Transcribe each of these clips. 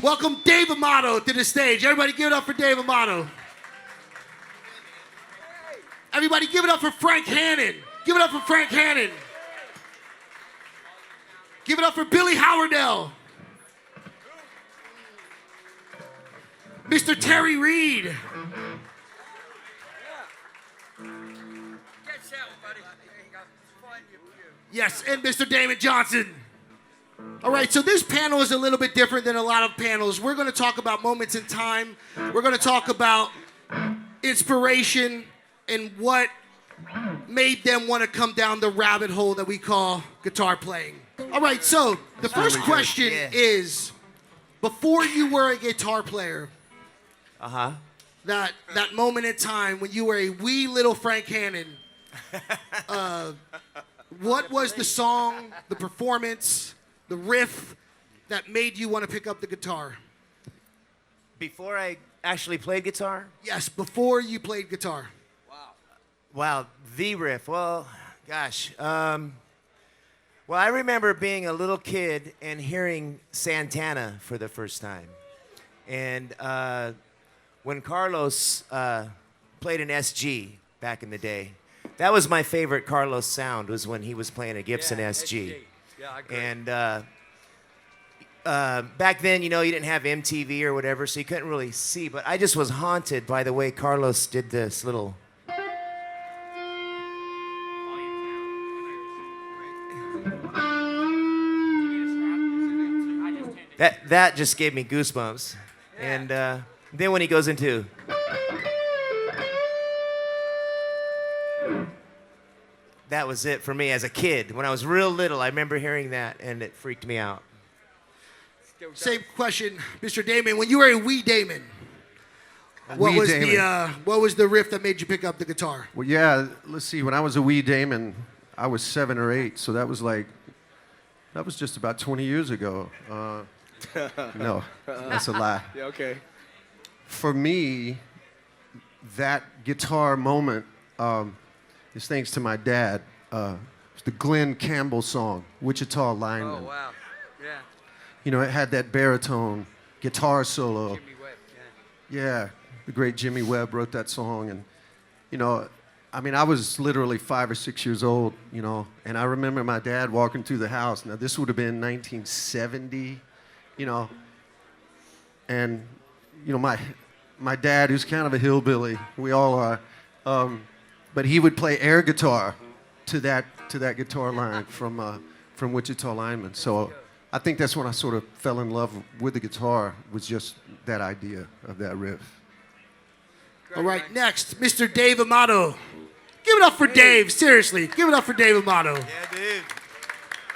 Welcome Dave Amato to the stage. Everybody give it up for Dave Amato. Everybody give it up for Frank Hannon. Give it up for Frank Hannon. Give it up for Billy Howerdel. Mr. Terry Reed. Yes, and Mr. Damon Johnson. All right, so this panel is a little bit different than a lot of panels. We're going to talk about moments in time. We're going to talk about inspiration and what made them want to come down the rabbit hole that we call guitar playing. All right, so the first question is, before you were a guitar player, that moment in time when you were a wee little Frank Hannon, what was the song, the performance, the riff that made you want to pick up the guitar? Before I actually played guitar? Yes, before you played guitar. Wow, the riff. Well, gosh. Well, I remember being a little kid and hearing Santana for the first time. And when Carlos played an SG back in the day, that was my favorite Carlos sound, was when he was playing a Gibson SG. Yeah, I agree. And back then, you know, you didn't have MTV or whatever, so you couldn't really see. But I just was haunted by the way Carlos did this little... That just gave me goosebumps. Yeah. And then when he goes into... That was it for me as a kid. When I was real little, I remember hearing that, and it freaked me out. Same question, Mr. Damon. When you were a wee Damon, what was the riff that made you pick up the guitar? Well, yeah, let's see. When I was a wee Damon, I was 7 or 8, so that was just about 20 years ago. No, that's a lie. Yeah, okay. For me, that guitar moment is thanks to my dad. It's the Glenn Campbell song, Wichita Lineman. Oh, wow. Yeah. You know, it had that baritone guitar solo. Jimmy Webb, Yeah, the great Jimmy Webb wrote that song. And, you know, I mean, I was literally 5 or 6 years old, you know, and I remember my dad walking through the house. Now, this would have been 1970, you know, and, you know, my dad, who's kind of a hillbilly, we all are, but he would play air guitar to that guitar line from Wichita Lineman. So I think that's when I sort of fell in love with the guitar, was just that idea of that riff. All right, next, Mr. Dave Amato. Give it up for Dave, seriously. Give it up for Dave Amato. Yeah, dude.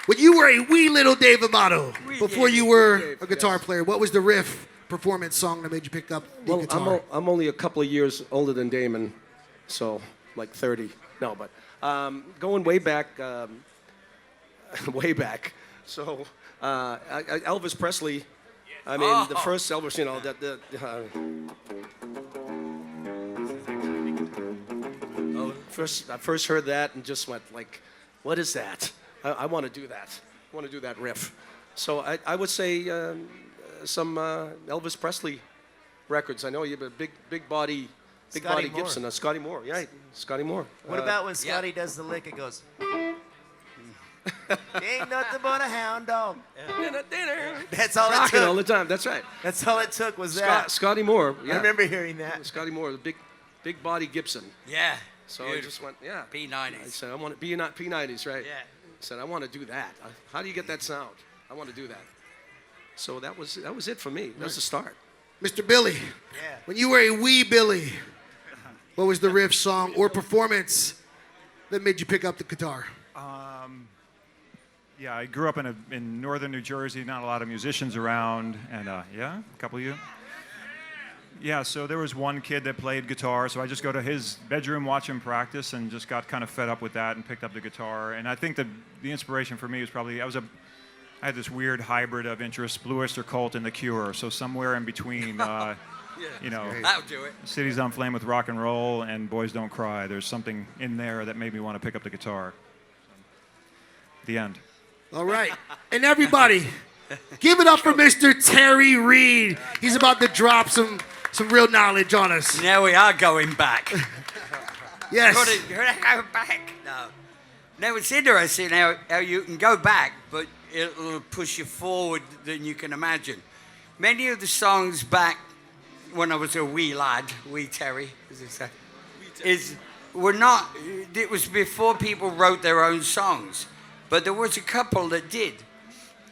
When you were a wee little Dave Amato, before you were a guitar player, what was the riff performance song that made you pick up the guitar? I'm only a couple of years older than Damon, so like 30. No, but going way back, way back. So Elvis Presley, I mean, the first Elvis, you know, I first heard that and just went like, what is that? I want to do that. I want to do that riff. So I would say some Elvis Presley records. I know you have a big body Gibson. Scotty Moore, yeah, Scotty Moore. What about when Scotty does the lick? It goes... Ain't nothing but a hound dog. That's all it took. All the time. That's right. That's all it took was that. Scotty Moore. Yeah. I remember hearing that. Scotty Moore, the big body Gibson. Yeah. So I just went, yeah. P90s. I said, I want to be not P90s, right? Yeah. I said, I want to do that. How do you get that sound? I want to do that. So that was it for me. That was the start. Mr. Billy, when you were a wee Billy, what was the riff, song, or performance that made you pick up the guitar? Yeah, I grew up in northern New Jersey, not a lot of musicians around, and yeah, a couple of you. Yeah, so there was one kid that played guitar, so I just go to his bedroom, watch him practice, and just got kind of fed up with that and picked up the guitar. And I think that the inspiration for me was probably, I had this weird hybrid of interests, Blue Oyster Cult and The Cure, so somewhere in between, you know, That'll do it. Cities on Flame with rock and roll and Boys Don't Cry. There's something in there that made me want to pick up the guitar. The end. All right. And everybody, Give it up for Mr. Terry Reid. He's about to drop some real knowledge on us. Now we are going back. Yes. Gotta go back. No. Now it's interesting how you can go back, but it'll push you forward than you can imagine. Many of the songs back when I was a wee lad, wee Terry, as they say, were not. It was before people wrote their own songs, but there was a couple that did,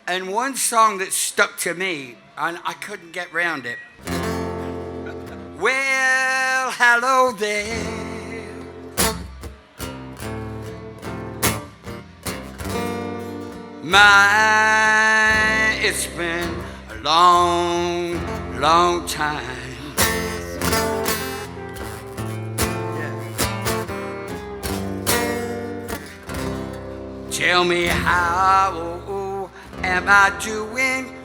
and one song that stuck to me, and I couldn't get round it. Well, hello there. It's been a long, long time. Tell me how am I doing?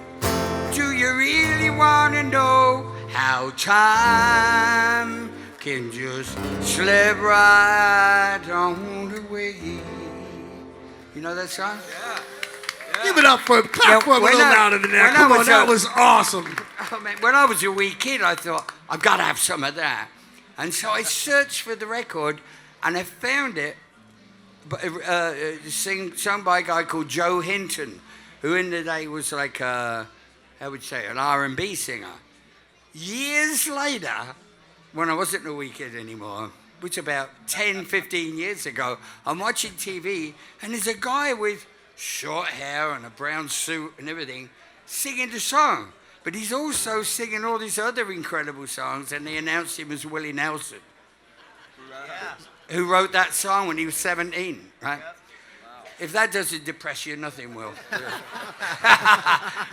Do you really want to know how time can just slip right on away? You know that song? Yeah. Give it up for him. Clap for him a little louder than that. Come on, that was awesome. Oh, man, when I was a wee kid, I thought, I've got to have some of that. And so I searched for the record, and I found it sung by a guy called Joe Hinton, who in the day was like, I would say, an R&B singer. Years later, when I wasn't a wee kid anymore, which about 10, 15 years ago, I'm watching TV, and there's a guy with short hair and a brown suit and everything singing the song. But he's also singing all these other incredible songs, and they announced him as Willie Nelson, who wrote that song when he was 17, right? Wow. If that doesn't depress you, nothing will.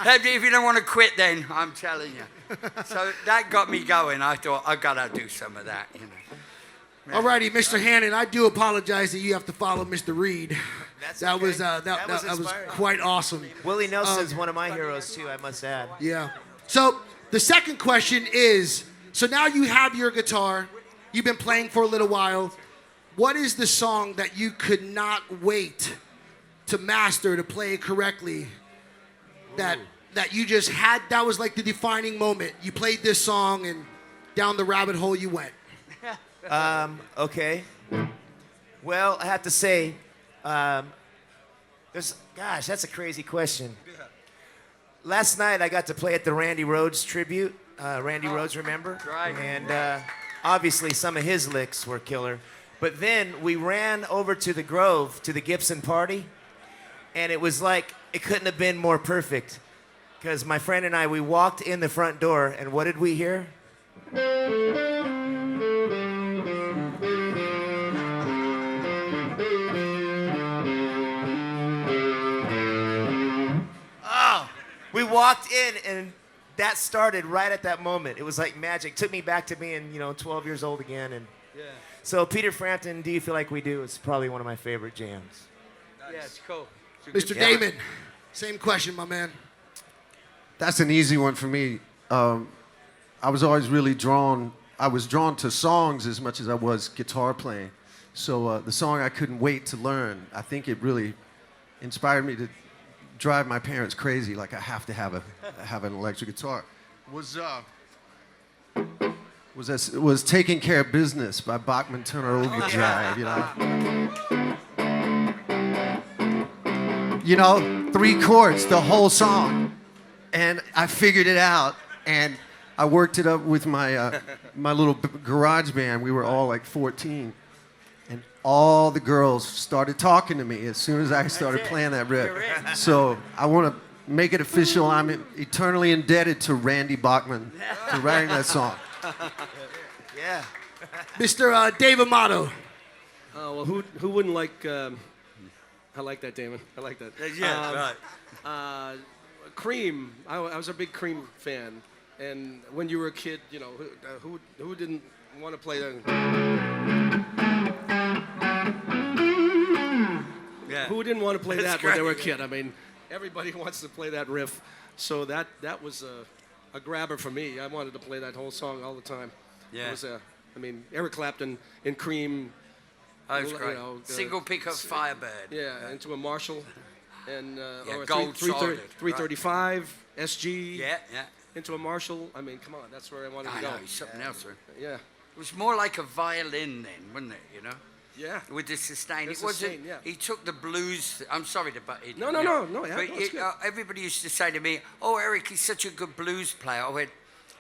If you don't want to quit, then I'm telling you. So that got me going. I thought, I've got to do some of that, you know. All righty, Mr. Hannon, I do apologize that you have to follow Mr. Reid. That was quite awesome. Willie Nelson's one of my heroes too, I must add. Yeah. So the second question is, so now you have your guitar, you've been playing for a little while. What is the song that you could not wait to master, to play it correctly, that you just had, that was like the defining moment? You played this song and down the rabbit hole you went. Okay. Well, I have to say, gosh, that's a crazy question. Last night I got to play at the Randy Rhoads tribute. Randy Rhoads, remember? Right. And obviously some of his licks were killer. But then we ran over to the Grove, to the Gibson party, and it was like, it couldn't have been more perfect. Because my friend and I, we walked in the front door, and what did we hear? We walked in, and that started right at that moment. It was like magic. Took me back to being, 12 years old again. And so Peter Frampton, Do You Feel Like We Do is probably one of my favorite jams. Yeah, it's cool. Mr. Damon, same question, my man. That's an easy one for me. I was always really drawn to songs as much as I was guitar playing. So the song I couldn't wait to learn, I think it really inspired me to drive my parents crazy. Like I have to have an electric guitar. Was Taking Care of Business by Bachman-Turner Overdrive, three chords, the whole song. And I figured it out, and I worked it up with my my little garage band. We were all like 14. And all the girls started talking to me as soon as I started playing that riff. So I want to make it official. I'm eternally indebted to Randy Bachman for writing that song. Yeah. Mr. Dave Amato. Well, who wouldn't like? I like that, Damon. I like that. Yeah, right. Cream. I was a big Cream fan, and when you were a kid, who didn't want to play that? Yeah. Who didn't want to play that That's when they were a great. kid? I mean, everybody wants to play that riff. So that was a grabber for me. I wanted to play that whole song all the time. Yeah. It was Eric Clapton in Cream. Oh, it was great. Single pickup Firebird. Yeah, into a Marshall. and or gold solid, 335 SG. Yeah, yeah. Into a Marshall. I mean, come on, that's where I wanted to I go. know, it's something else. Right? Yeah. It was more like a violin then, wasn't it? You know, Yeah. with the sustain. The It wasn't. sustain, yeah. He took the blues. I'm sorry to butt in. No. Yeah, But no, it's good. everybody used to say to me, "Oh, Eric, he's such a good blues player." I went,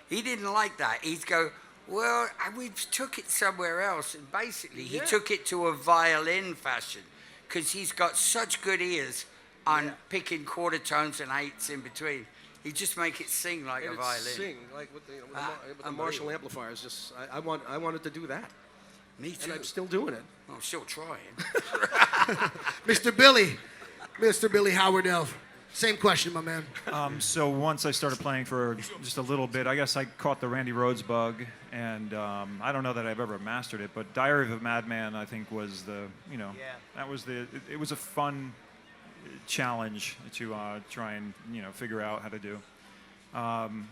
he didn't like that. He'd go, "Well, we took it somewhere else," and basically he Yeah. took it to a violin fashion because he's got such good ears on picking quarter tones and eighths in between. He just make it sing like And a it's violin. sing like with the, with the unbelievable. Marshall amplifiers. Just I wanted to do that, Me too. and I'm still doing it. I'm still trying. Mr. Billy Howerdel. Same question, my man. So once I started playing for just a little bit, I guess I caught the Randy Rhoads bug, and I don't know that I've ever mastered it, but Diary of a Madman, I think, was the, that was it was a fun challenge to try and, figure out how to do.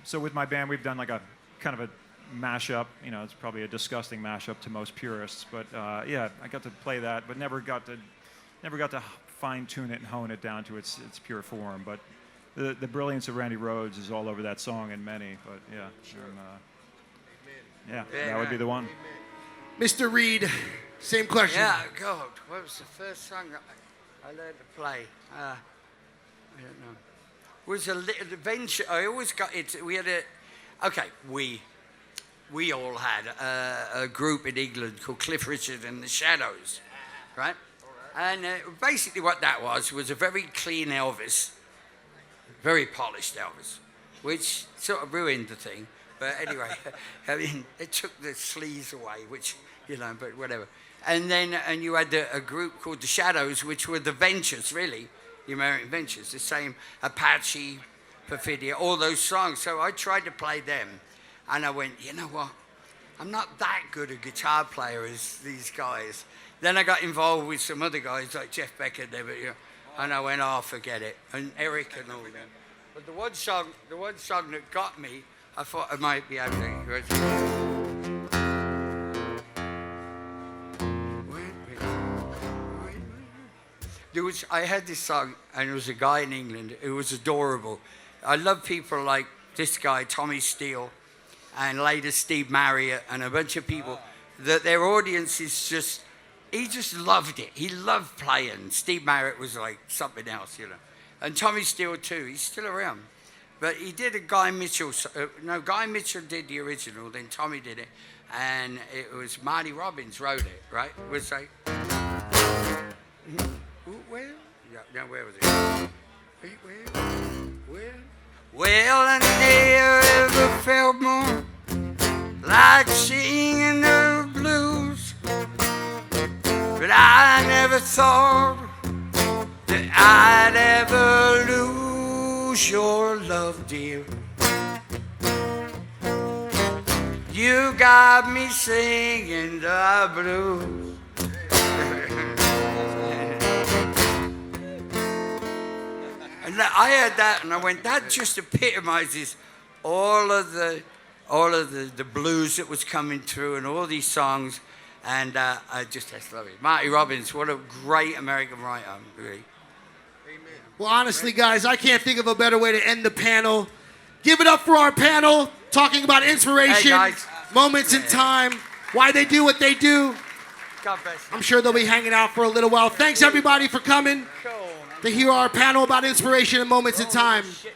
So with my band, we've done like a kind of a mashup. It's probably a disgusting mashup to most purists, but yeah, I got to play that, but never got to fine tune it and hone it down to its pure form. But the brilliance of Randy Rhoads is all over that song and many. But yeah, that would be the one. Mr. Reed, same question. Yeah, God, what was the first song I learned to play? I don't know. It was a little adventure. I always got it. We had we all had a group in England called Cliff Richard and the Shadows, right? And basically what that was a very clean Elvis, very polished Elvis, which sort of ruined the thing. But anyway, I mean, it took the sleaze away, which, but whatever. And then you had a group called the Shadows, which were the Ventures, really, the American Ventures, the same Apache, Perfidia, all those songs. So I tried to play them, and I went, you know what? I'm not that good a guitar player as these guys. Then I got involved with some other guys like Jeff Beck and them, and I went, oh, forget it. And Eric and all them. But the one song that got me, I thought I might be able to. I had this song, and there was a guy in England who was adorable. I love people like this guy, Tommy Steele, and later Steve Marriott, and a bunch of people, that their audience is just, he just loved it. He loved playing. Steve Marriott was like something else, And Tommy Steele too, he's still around. But he did a Guy Mitchell, Guy Mitchell did the original, then Tommy did it, and it was Marty Robbins wrote it, right? It was like, where? Yeah, where was it? Where? Well, I never felt more like singing the blues, but I never thought that I'd ever lose your love, dear. You got me singing the blues. And I heard that, and I went, that just epitomizes all of the blues that was coming through, and all these songs, and I just love it. Marty Robbins, what a great American writer, really. Well, honestly, guys, I can't think of a better way to end the panel. Give it up for our panel, talking about inspiration, Hey, guys. moments in time, why they do what they do. God bless you. I'm sure they'll be hanging out for a little while. Thanks, everybody, for coming to hear our panel about inspiration and moments in time. Shit.